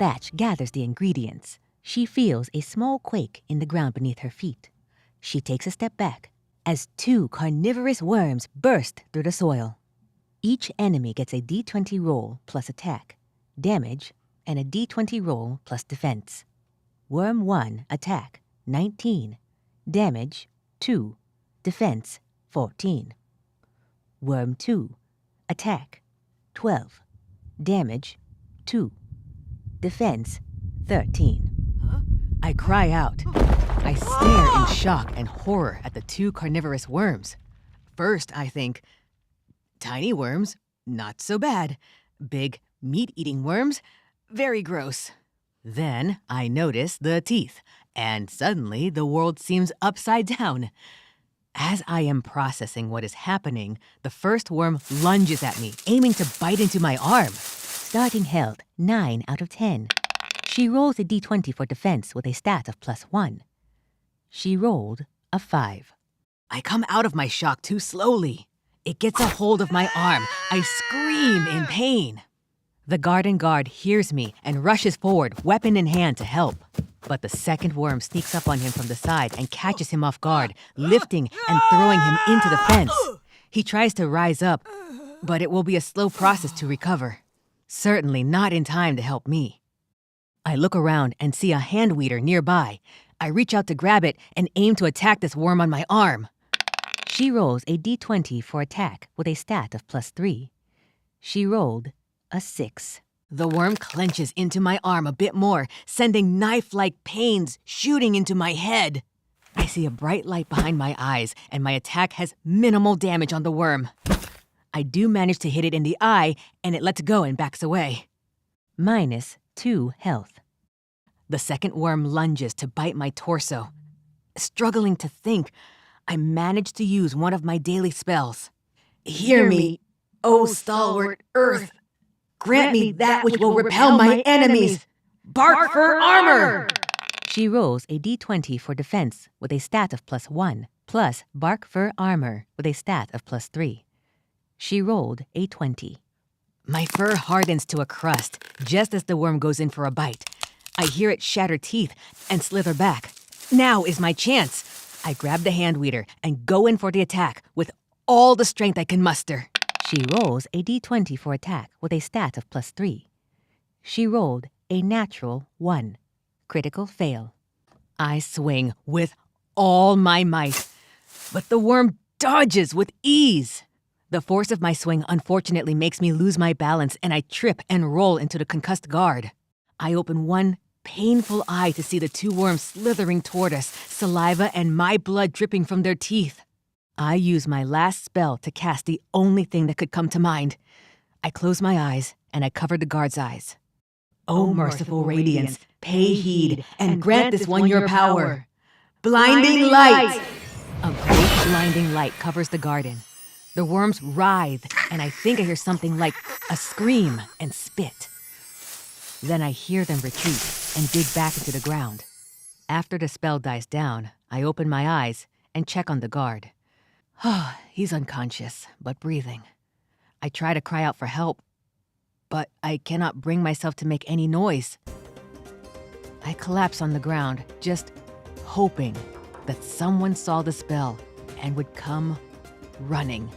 Thatch gathers the ingredients. She feels a small quake in the ground beneath her feet. She takes a step back as 2 carnivorous worms burst through the soil. Each enemy gets a d20 roll plus attack, damage, and a d20 roll plus defense. Worm 1, attack, 19, damage, 2, defense, 14. Worm 2, attack, 12, damage, 2, defense, 13. I cry out. I stare in shock and horror at the 2 carnivorous worms. First, I think, tiny worms, not so bad. Big, meat-eating worms, very gross. Then I notice the teeth, and suddenly the world seems upside down. As I am processing what is happening, the first worm lunges at me, aiming to bite into my arm. Starting health, 9 out of 10. She rolls a d20 for defense with a stat of +1. She rolled a 5. I come out of my shock too slowly. It gets a hold of my arm. I scream in pain. The garden guard hears me and rushes forward, weapon in hand, to help. But the second worm sneaks up on him from the side and catches him off guard, lifting and throwing him into the fence. He tries to rise up, but it will be a slow process to recover. Certainly not in time to help me. I look around and see a hand weeder nearby. I reach out to grab it and aim to attack this worm on my arm. She rolls a d20 for attack with a stat of +3. She rolled a 6. The worm clenches into my arm a bit more, sending knife-like pains shooting into my head. I see a bright light behind my eyes, and my attack has minimal damage on the worm. I do manage to hit it in the eye, and it lets go and backs away. -2 health. The second worm lunges to bite my torso. Struggling to think, I manage to use one of my daily spells. Hear me, O stalwart earth. Grant me that which will repel my enemies. Bark for armor! She rolls a d20 for defense with a stat of +1, plus bark fur armor with a stat of +3. She rolled a 20. My fur hardens to a crust just as the worm goes in for a bite. I hear it shatter teeth and slither back. Now is my chance. I grab the hand weeder and go in for the attack with all the strength I can muster. She rolls a d20 for attack with a stat of +3. She rolled a natural 1. Critical fail. I swing with all my might, but the worm dodges with ease. The force of my swing unfortunately makes me lose my balance, and I trip and roll into the concussed guard. I open one painful eye to see the 2 worms slithering toward us, saliva and my blood dripping from their teeth. I use my last spell to cast the only thing that could come to mind. I close my eyes, and I cover the guard's eyes. O merciful radiance, pay heed, and grant this one your power. Blinding light! A great blinding light covers the garden. The worms writhe, and I think I hear something like a scream and spit. Then I hear them retreat and dig back into the ground. After the spell dies down, I open my eyes and check on the guard. He's unconscious, but breathing. I try to cry out for help, but I cannot bring myself to make any noise. I collapse on the ground, just hoping that someone saw the spell and would come running.